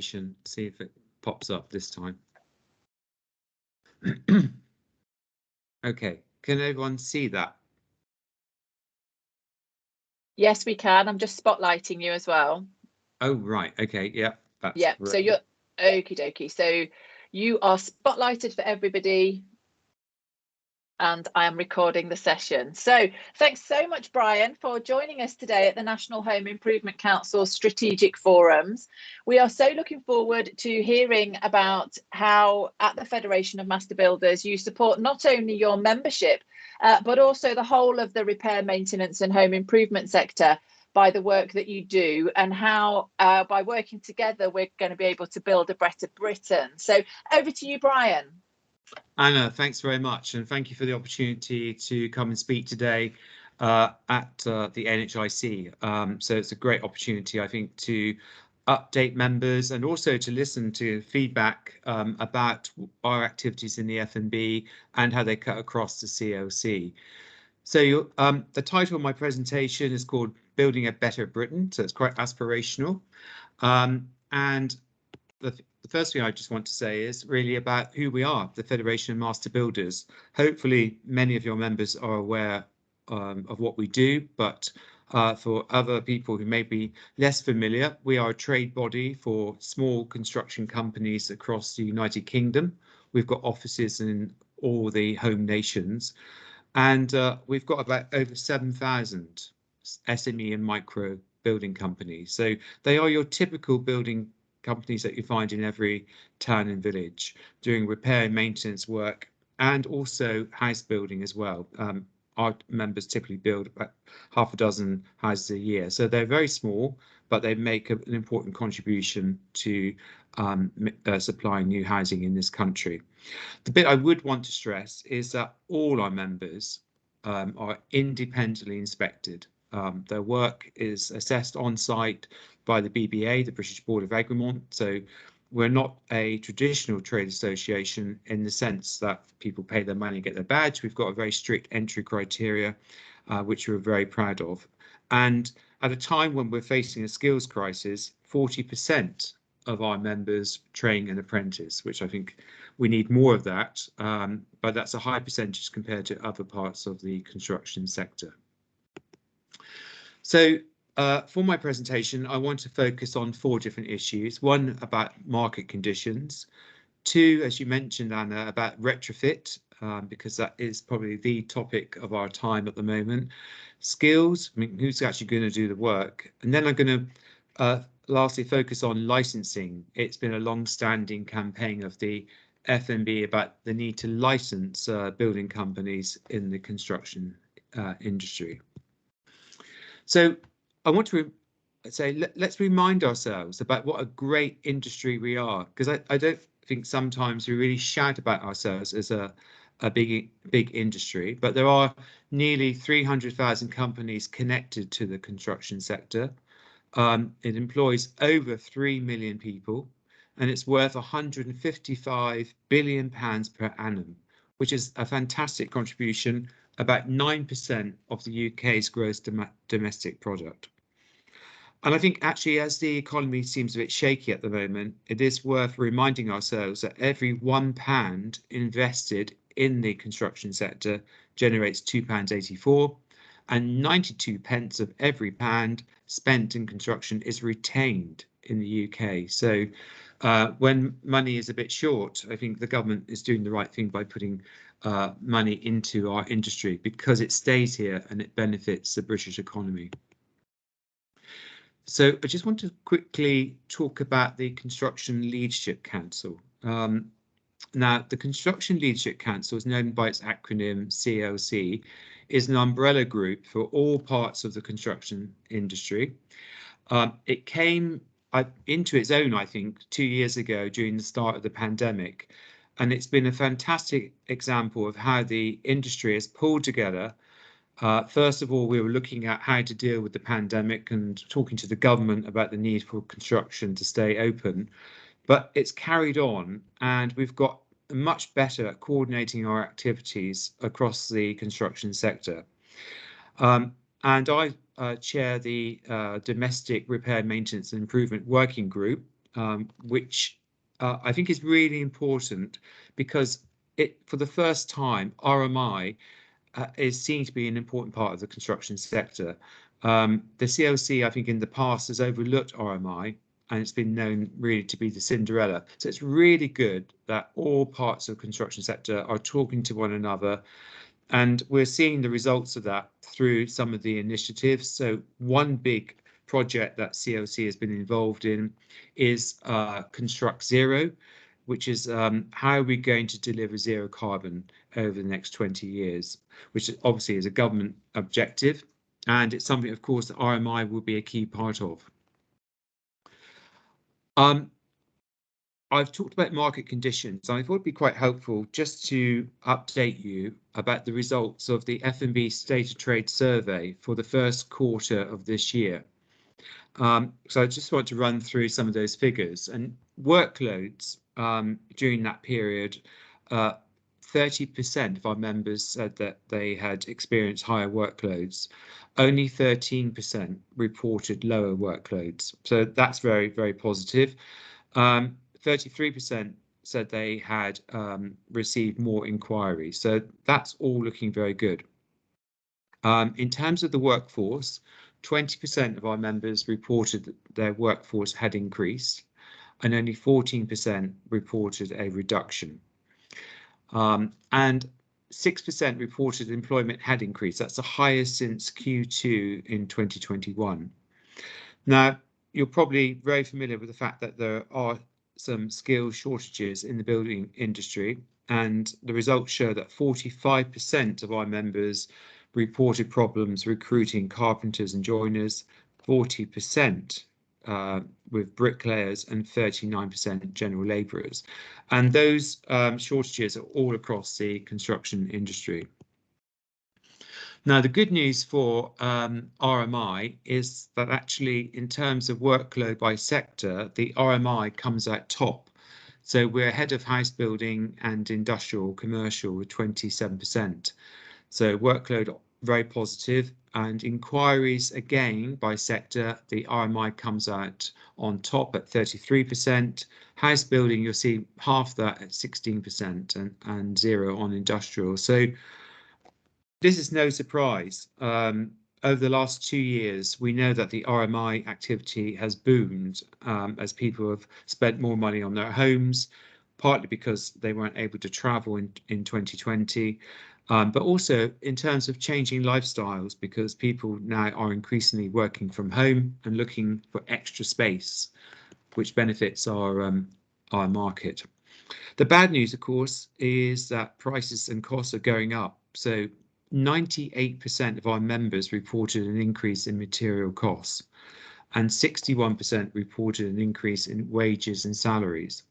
See if it pops up this time. Okay, can everyone see that? Yes, we can. I'm just spotlighting you as well. Oh, right. Okay. Yeah. That's yeah. great. So you're okie dokie. So you are spotlighted for everybody. And I am recording the session. So thanks so much, Brian, for joining us today at the National Home Improvement Council Strategic Forums. We are so looking forward to hearing about how at the Federation of Master Builders you support not only your membership, but also the whole of the repair, maintenance and home improvement sector by the work that you do, and how by working together we're going to be able to build a better Britain. So over to you, Brian. Anna, thanks very much, and thank you for the opportunity to come and speak today at the NHIC. So it's a great opportunity, I think, to update members and also to listen to feedback about our activities in the FNB and how they cut across the CLC. So the title of my presentation is called Building a Better Britain, so it's quite aspirational. And the first thing I just want to say is really about who we are, the Federation of Master Builders. Hopefully many of your members are aware of what we do, but for other people who may be less familiar, we are a trade body for small construction companies across the United Kingdom. We've got offices in all the home nations, and we've got about over 7,000 SME and micro building companies. So they are your typical building companies that you find in every town and village, doing repair and maintenance work and also house building as well. Our members typically build about half a dozen houses a year, so they're very small, but they make an important contribution to supplying new housing in this country. The bit I would want to stress is that all our members are independently inspected. Their work is assessed on site by the BBA, the British Board of Egremont. So we're not a traditional trade association in the sense that people pay their money and get their badge. We've got a very strict entry criteria, which we're very proud of. And at a time when we're facing a skills crisis, 40% of our members train an apprentice, which I think we need more of that. But that's a high percentage compared to other parts of the construction sector. So for my presentation, I want to focus on 4 different issues. 1, about market conditions. 2, as you mentioned, Anna, about retrofit, because that is probably the topic of our time at the moment. Skills, I mean, who's actually going to do the work? And then I'm going to lastly focus on licensing. It's been a long-standing campaign of the FNB about the need to license building companies in the construction industry. So I want to say, let's remind ourselves about what a great industry we are, because I don't think sometimes we really shout about ourselves as a big industry, but there are nearly 300,000 companies connected to the construction sector. It employs over 3 million people, and it's worth £155 billion per annum, which is a fantastic contribution, about 9% of the UK's gross domestic product. And I think actually, as the economy seems a bit shaky at the moment, it is worth reminding ourselves that every £1 invested in the construction sector generates £2.84, and 92 pence of every pound spent in construction is retained in the UK. So when money is a bit short, I think the government is doing the right thing by putting money into our industry, because it stays here and it benefits the British economy. So I just want to quickly talk about the Construction Leadership Council. Now, the Construction Leadership Council, is known by its acronym CLC, is an umbrella group for all parts of the construction industry. It came into its own, I think, 2 years ago during the start of the pandemic, and it's been a fantastic example of how the industry has pulled together. First of all, we were looking at how to deal with the pandemic and talking to the government about the need for construction to stay open. But it's carried on, and we've got much better at coordinating our activities across the construction sector. And I chair the Domestic Repair, Maintenance and Improvement Working Group, which I think is really important because for the first time, RMI is seen to be an important part of the construction sector. The CLC, I think, in the past has overlooked RMI, and it's been known really to be the Cinderella. So it's really good that all parts of the construction sector are talking to one another, and we're seeing the results of that through some of the initiatives. So one big project that CLC has been involved in is Construct Zero, which is how are we going to deliver zero carbon over the next 20 years, which obviously is a government objective, and it's something, of course, that RMI will be a key part of. I've talked about market conditions. I thought it'd be quite helpful just to update you about the results of the F&B State of Trade survey for the first quarter of this year. So I just want to run through some of those figures and workloads during that period. 30% of our members said that they had experienced higher workloads. Only 13% reported lower workloads. So that's very, very positive. 33% said they had received more inquiries. So that's all looking very good. In terms of the workforce, 20% of our members reported that their workforce had increased, and only 14% reported a reduction. And 6% reported employment had increased. That's the highest since Q2 in 2021. Now, you're probably very familiar with the fact that there are some skill shortages in the building industry, and the results show that 45% of our members reported problems recruiting carpenters and joiners, 40% with bricklayers, and 39% general labourers. And those shortages are all across the construction industry. Now, the good news for RMI is that actually, in terms of workload by sector, the RMI comes out top. So we're ahead of house building and industrial commercial with 27%. So workload very positive, and inquiries again by sector, the RMI comes out on top at 33%. House building, you'll see half that at 16% and 0 on industrial. So this is no surprise. Over the last 2 years, we know that the RMI activity has boomed as people have spent more money on their homes, partly because they weren't able to travel in 2020, but also in terms of changing lifestyles, because people now are increasingly working from home and looking for extra space, which benefits our market. The bad news, of course, is that prices and costs are going up. So 98% of our members reported an increase in material costs, and 61% reported an increase in wages and salaries.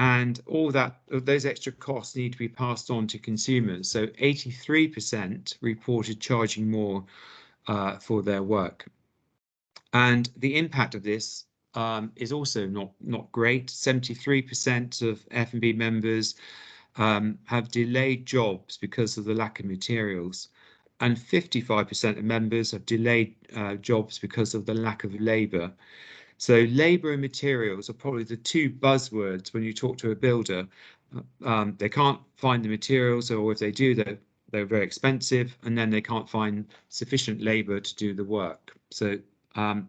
And all those extra costs need to be passed on to consumers. So 83% reported charging more for their work. And the impact of this is also not great. 73% of F&B members have delayed jobs because of the lack of materials, and 55% of members have delayed jobs because of the lack of labour. So labour and materials are probably the two buzzwords when you talk to a builder. They can't find the materials, or if they do, they're very expensive, and then they can't find sufficient labour to do the work. So I'm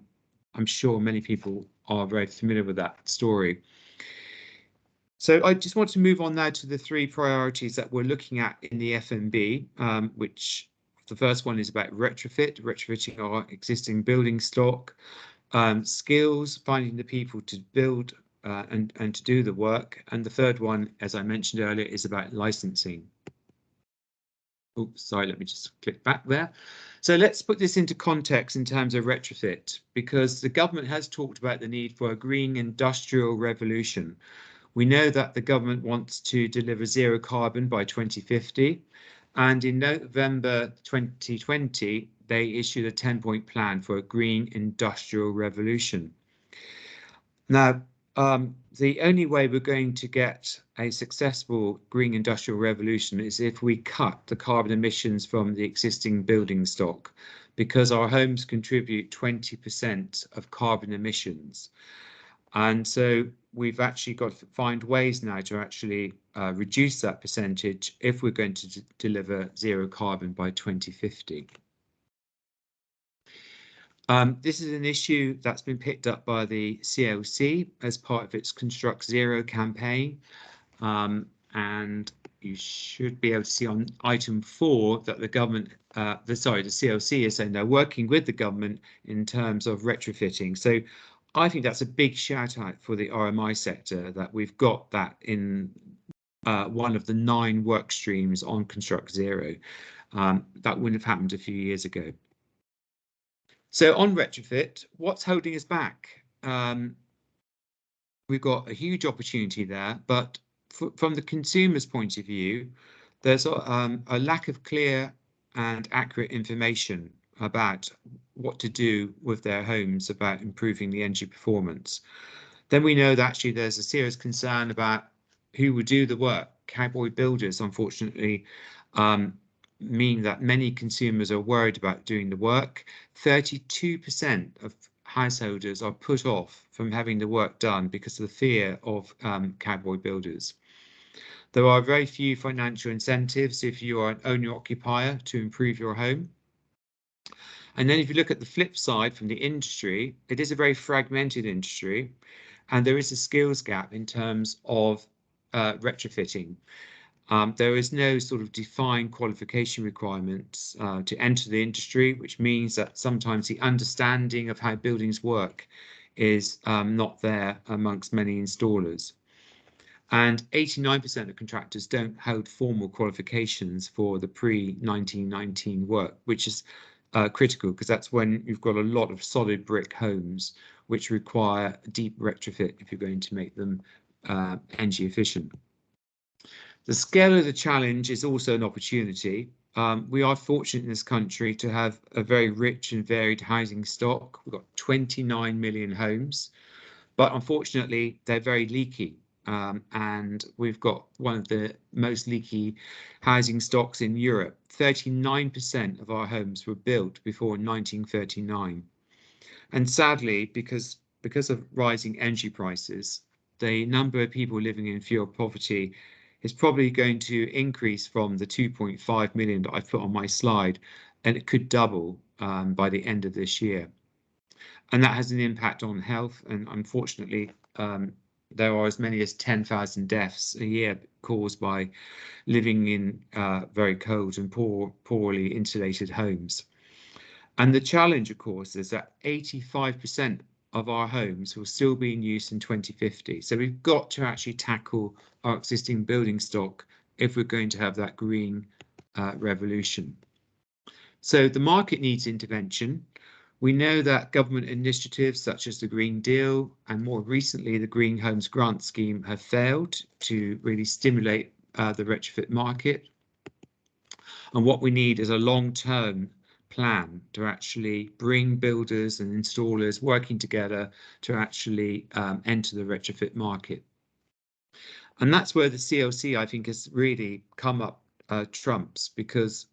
sure many people are very familiar with that story. So I just want to move on now to the 3 priorities that we're looking at in the F&B, which the first one is about retrofitting our existing building stock, skills, finding the people to build and to do the work. And the third one, as I mentioned earlier, is about licensing. Oops, sorry, let me just click back there. So let's put this into context in terms of retrofit, because the government has talked about the need for a green industrial revolution. We know that the government wants to deliver zero carbon by 2050, and in November 2020, they issued a 10-point plan for a green industrial revolution. Now, the only way we're going to get a successful green industrial revolution is if we cut the carbon emissions from the existing building stock, because our homes contribute 20% of carbon emissions. And so we've actually got to find ways now to actually reduce that percentage if we're going to deliver zero carbon by 2050. This is an issue that's been picked up by the CLC as part of its Construct Zero campaign. And you should be able to see on item 4 that the government, the CLC is saying they're working with the government in terms of retrofitting. So I think that's a big shout out for the RMI sector that we've got that in one of the 9 work streams on Construct Zero. That wouldn't have happened a few years ago. So on retrofit, what's holding us back? We've got a huge opportunity there, but from the consumer's point of view, there's a lack of clear and accurate information about what to do with their homes about improving the energy performance. Then we know that actually there's a serious concern about who would do the work. Cowboy builders, unfortunately, mean that many consumers are worried about doing the work. 32% of householders are put off from having the work done because of the fear of cowboy builders. There are very few financial incentives if you are an owner-occupier to improve your home. And then if you look at the flip side from the industry, it is a very fragmented industry, and there is a skills gap in terms of retrofitting. There is no sort of defined qualification requirements to enter the industry, which means that sometimes the understanding of how buildings work is not there amongst many installers. And 89% of contractors don't hold formal qualifications for the pre-1919 work, which is critical because that's when you've got a lot of solid brick homes which require deep retrofit if you're going to make them energy efficient. The scale of the challenge is also an opportunity. We are fortunate in this country to have a very rich and varied housing stock. We've got 29 million homes, but unfortunately they're very leaky. And we've got one of the most leaky housing stocks in Europe. 39% of our homes were built before 1939. And sadly, because of rising energy prices, the number of people living in fuel poverty is probably going to increase from the 2.5 million that I've put on my slide, and it could double by the end of this year. And that has an impact on health, and unfortunately, there are as many as 10,000 deaths a year caused by living in very cold and poorly insulated homes. And the challenge, of course, is that 85% of our homes will still be in use in 2050. So we've got to actually tackle our existing building stock if we're going to have that green revolution. So the market needs intervention. We know that government initiatives such as the Green Deal and more recently the Green Homes Grant Scheme have failed to really stimulate the retrofit market. And what we need is a long-term plan to actually bring builders and installers working together to actually enter the retrofit market. And that's where the CLC, I think, has really come up trumps, because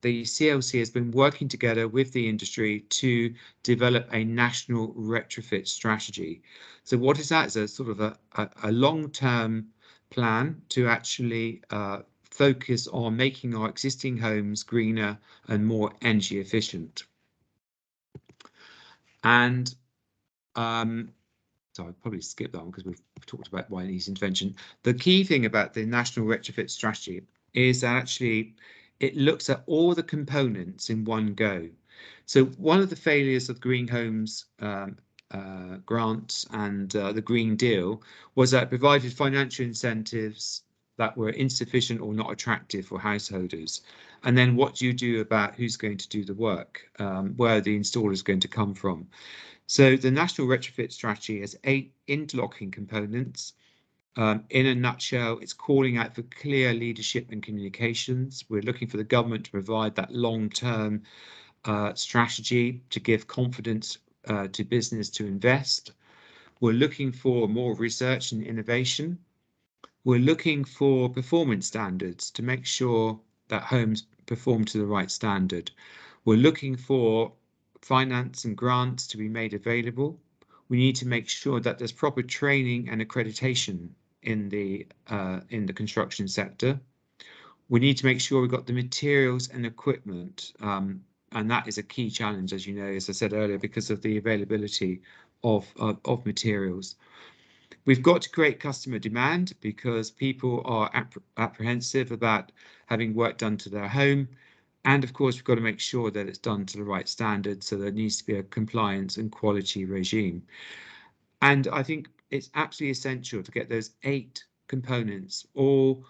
the CLC has been working together with the industry to develop a national retrofit strategy. So what is that? It's a sort of a long-term plan to actually focus on making our existing homes greener and more energy efficient. And so I'll probably skip that one because we've talked about why it needs intervention. The key thing about the national retrofit strategy is that actually it looks at all the components in one go. So one of the failures of Green Homes grants and the Green Deal was that it provided financial incentives that were insufficient or not attractive for householders. And then what do you do about who's going to do the work, where the installer is going to come from? So the National Retrofit Strategy has 8 interlocking components. In a nutshell, it's calling out for clear leadership and communications. We're looking for the government to provide that long-term strategy to give confidence to business to invest. We're looking for more research and innovation. We're looking for performance standards to make sure that homes perform to the right standard. We're looking for finance and grants to be made available. We need to make sure that there's proper training and accreditation in the construction sector. We need to make sure we've got the materials and equipment, and that is a key challenge, as you know, as I said earlier, because of the availability of materials. We've got to create customer demand because people are apprehensive about having work done to their home. And of course, we've got to make sure that it's done to the right standard. So there needs to be a compliance and quality regime. And I think it's absolutely essential to get those 8 components all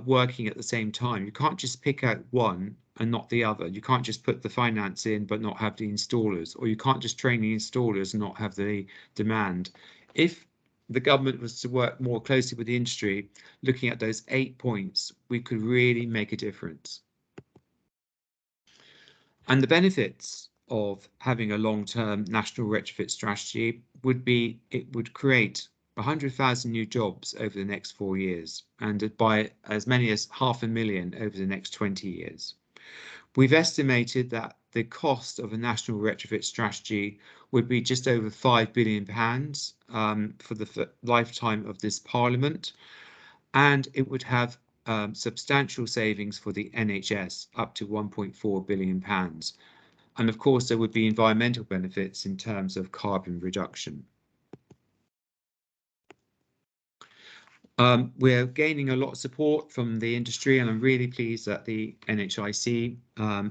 working at the same time. You can't just pick out one and not the other. You can't just put the finance in but not have the installers, or you can't just train the installers and not have the demand. If the government was to work more closely with the industry, looking at those 8 points, we could really make a difference. And the benefits of having a long-term national retrofit strategy would be it would create 100,000 new jobs over the next 4 years, and by as many as 500,000 over the next 20 years. We've estimated that the cost of a national retrofit strategy would be just over £5 billion for the lifetime of this Parliament, and it would have substantial savings for the NHS, up to £1.4 billion. And of course, there would be environmental benefits in terms of carbon reduction. We're gaining a lot of support from the industry, and I'm really pleased that the NHIC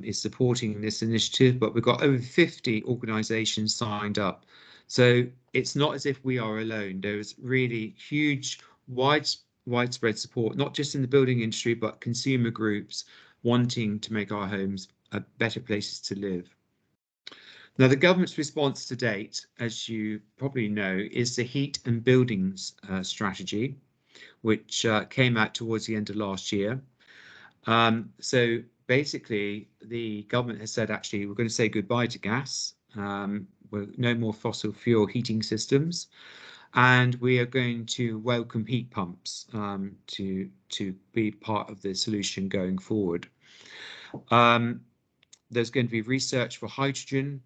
is supporting this initiative, but we've got over 50 organisations signed up. So it's not as if we are alone. There's really huge, widespread support, not just in the building industry, but consumer groups wanting to make our homes better places to live. Now, the government's response to date, as you probably know, is the heat and buildings strategy, which came out towards the end of last year. So basically, the government has said, actually, we're going to say goodbye to gas. No more fossil fuel heating systems. And we are going to welcome heat pumps to be part of the solution going forward. There's going to be research for hydrogen.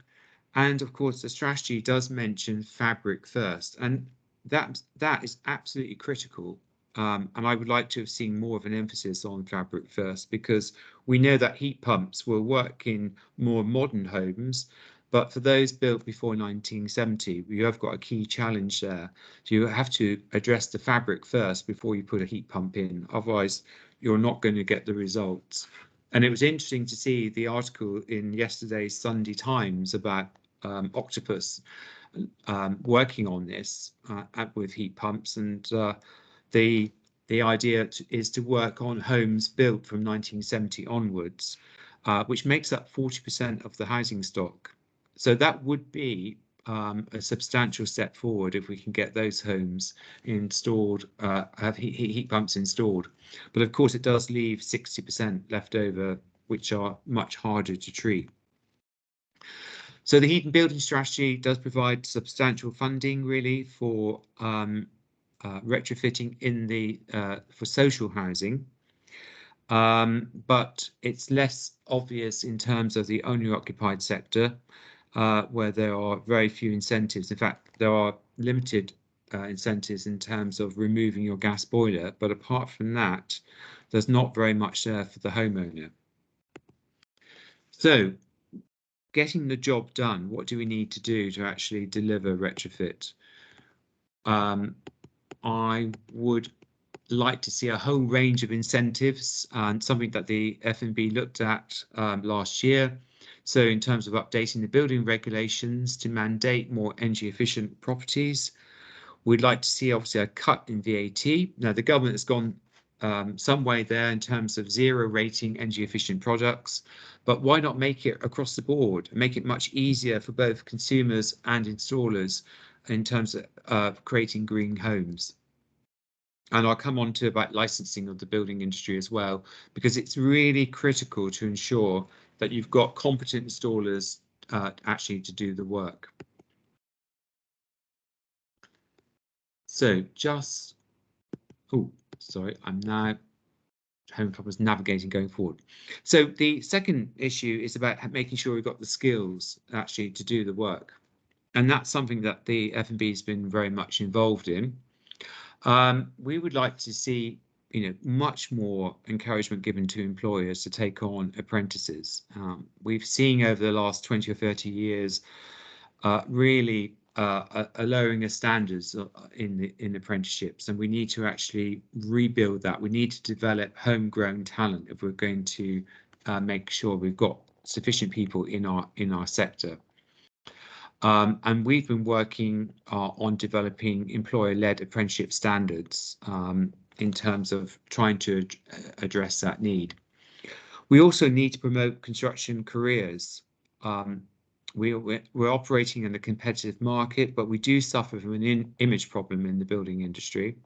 And of course, the strategy does mention fabric first. And that is absolutely critical. And I would like to have seen more of an emphasis on fabric first, because we know that heat pumps will work in more modern homes, but for those built before 1970, we have got a key challenge there. So you have to address the fabric first before you put a heat pump in. Otherwise, you're not going to get the results. And it was interesting to see the article in yesterday's Sunday Times about Octopus working on this with heat pumps, and the idea is to work on homes built from 1970 onwards, which makes up 40% of the housing stock. So that would be a substantial step forward if we can get those homes installed, have heat pumps installed. But of course, it does leave 60% left over, which are much harder to treat. So the heat and building strategy does provide substantial funding, really, for retrofitting for social housing, but it's less obvious in terms of the owner-occupied sector, where there are very few incentives. In fact, there are limited incentives in terms of removing your gas boiler, but apart from that, there's not very much there for the homeowner. So, getting the job done, what do we need to do to actually deliver retrofit? I would like to see a whole range of incentives, and something that the FNB looked at last year. So in terms of updating the building regulations to mandate more energy efficient properties, we'd like to see obviously a cut in VAT. Now the government has gone some way there in terms of zero rating energy efficient products, but why not make it across the board, make it much easier for both consumers and installers in terms of creating green homes? And I'll come on to about licensing of the building industry as well, because it's really critical to ensure that you've got competent installers actually to do the work. So just, oh, sorry, I'm now home club was navigating going forward. So the second issue is about making sure we've got the skills actually to do the work. And that's something that the F&B has been very much involved in. We would like to see, much more encouragement given to employers to take on apprentices. We've seen over the last 20 or 30 years really a lowering of standards in apprenticeships, and we need to actually rebuild that. We need to develop homegrown talent if we're going to make sure we've got sufficient people in our sector. And we've been working on developing employer-led apprenticeship standards in terms of trying to address that need. We also need to promote construction careers. We're operating in a competitive market, but we do suffer from an image problem in the building industry.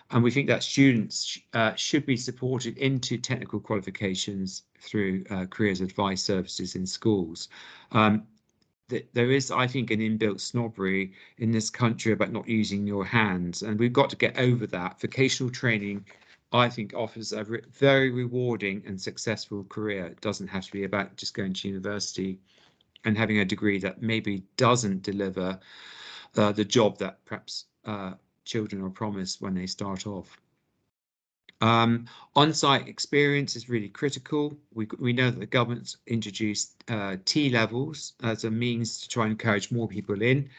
And we think that students should be supported into technical qualifications through careers advice services in schools. There is, I think, an inbuilt snobbery in this country about not using your hands, and we've got to get over that. Vocational training, I think, offers a very rewarding and successful career. It doesn't have to be about just going to university and having a degree that maybe doesn't deliver the job that perhaps children are promised when they start off. On-site experience is really critical. We know that the government's introduced T levels as a means to try and encourage more people in.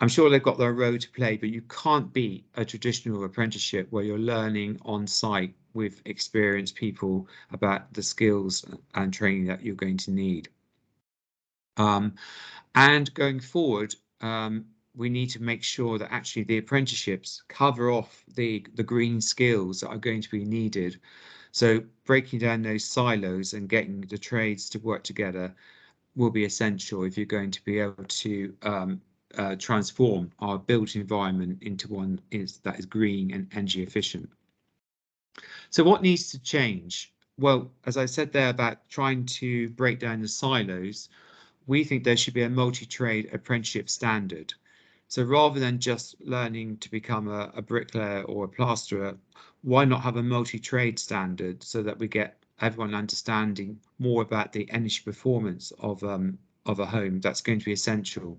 I'm sure they've got their role to play, but you can't beat a traditional apprenticeship where you're learning on site with experienced people about the skills and training that you're going to need. And going forward, we need to make sure that actually the apprenticeships cover off the green skills that are going to be needed. So breaking down those silos and getting the trades to work together will be essential if you're going to be able to transform our built environment into one that is green and energy efficient. So what needs to change? Well, as I said there about trying to break down the silos, we think there should be a multi-trade apprenticeship standard. So rather than just learning to become a bricklayer or a plasterer, why not have a multi-trade standard so that we get everyone understanding more about the energy performance of a home? That's going to be essential.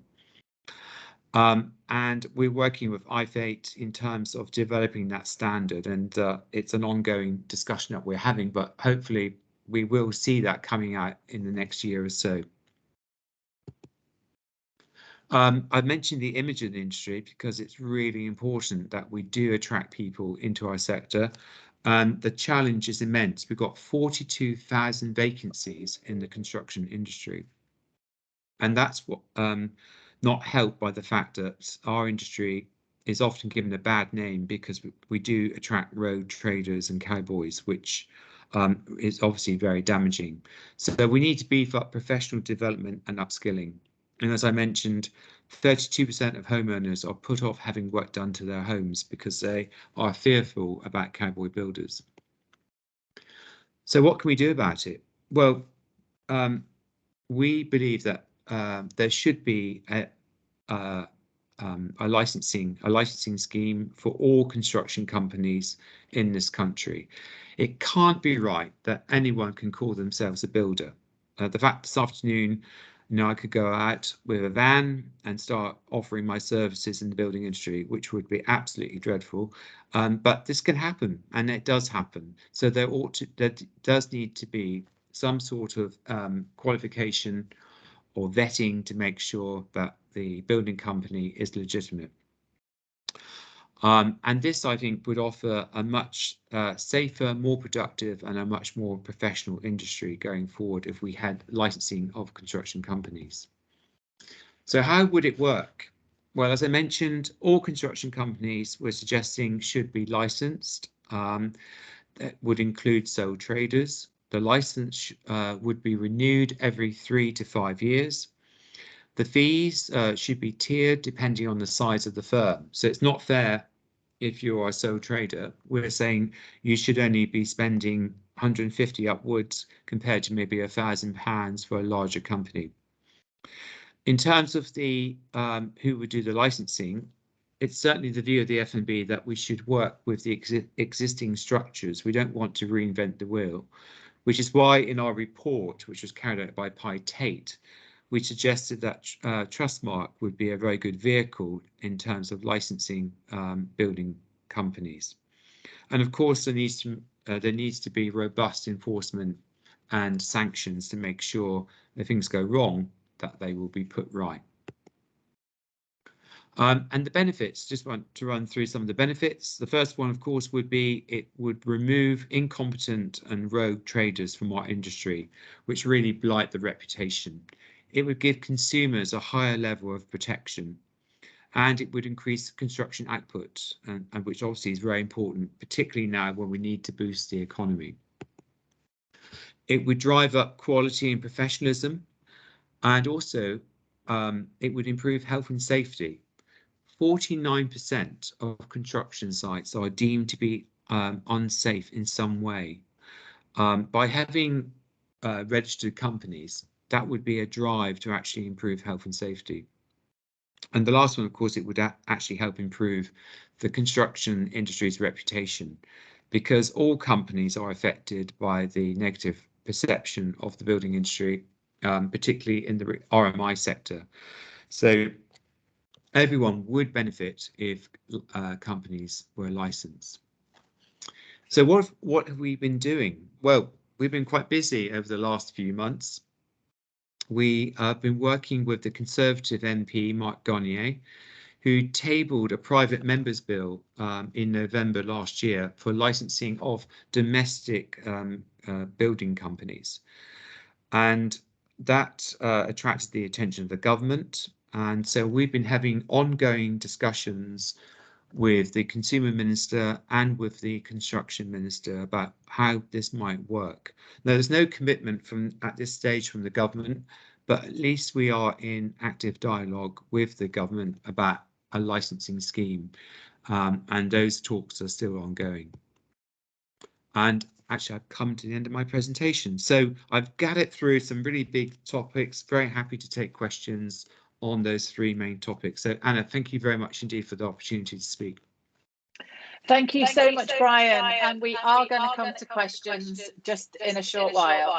And we're working with IF8 in terms of developing that standard, and it's an ongoing discussion that we're having, but hopefully we will see that coming out in the next year or so. I mentioned the imaging industry because it's really important that we do attract people into our sector. The challenge is immense. We've got 42,000 vacancies in the construction industry. And that's what not helped by the fact that our industry is often given a bad name because we do attract road traders and cowboys, which is obviously very damaging. So we need to beef up professional development and upskilling. And as I mentioned, 32% of homeowners are put off having work done to their homes because they are fearful about cowboy builders. So what can we do about it? Well, we believe that there should be a licensing scheme for all construction companies in this country. It can't be right that anyone can call themselves a builder. The fact this afternoon, I could go out with a van and start offering my services in the building industry, which would be absolutely dreadful. But this can happen, and it does happen. So there does need to be some sort of qualification or vetting to make sure that the building company is legitimate. And this, I think, would offer a much safer, more productive and a much more professional industry going forward if we had licensing of construction companies. So how would it work? Well, as I mentioned, all construction companies we're suggesting should be licensed. That would include sole traders. The license would be renewed every 3 to 5 years. The fees should be tiered depending on the size of the firm. So it's not fair if you're a sole trader. We're saying you should only be spending 150 upwards compared to maybe £1,000 for a larger company. In terms of the who would do the licensing, it's certainly the view of the FNB that we should work with the existing structures. We don't want to reinvent the wheel, which is why in our report, which was carried out by Pi Tate, we suggested that Trustmark would be a very good vehicle in terms of licensing building companies. And of course, there needs to be robust enforcement and sanctions to make sure if things go wrong, that they will be put right. And the benefits, just want to run through some of the benefits. The first one, of course, would be it would remove incompetent and rogue traders from our industry, which really blight the reputation. It would give consumers a higher level of protection, and it would increase construction output, and which obviously is very important, particularly now when we need to boost the economy. It would drive up quality and professionalism, and also it would improve health and safety. 49% of construction sites are deemed to be unsafe in some way. By having registered companies, that would be a drive to actually improve health and safety. And the last one, of course, it would actually help improve the construction industry's reputation, because all companies are affected by the negative perception of the building industry, particularly in the RMI sector. So everyone would benefit if companies were licensed. So what have we been doing? Well, we've been quite busy over the last few months. We have been working with the Conservative MP, Mark Garnier, who tabled a private members bill in November last year for licensing of domestic building companies. And that attracted the attention of the government. And so we've been having ongoing discussions with the Consumer Minister and with the Construction Minister about how this might work. Now, there's no commitment at this stage from the government, but at least we are in active dialogue with the government about a licensing scheme, and those talks are still ongoing. And actually, I've come to the end of my presentation. So I've gathered through some really big topics, very happy to take questions on those three main topics. So Anna, thank you very much indeed for the opportunity to speak. Thank you so much, Brian. And we are going to come to questions just in a short while.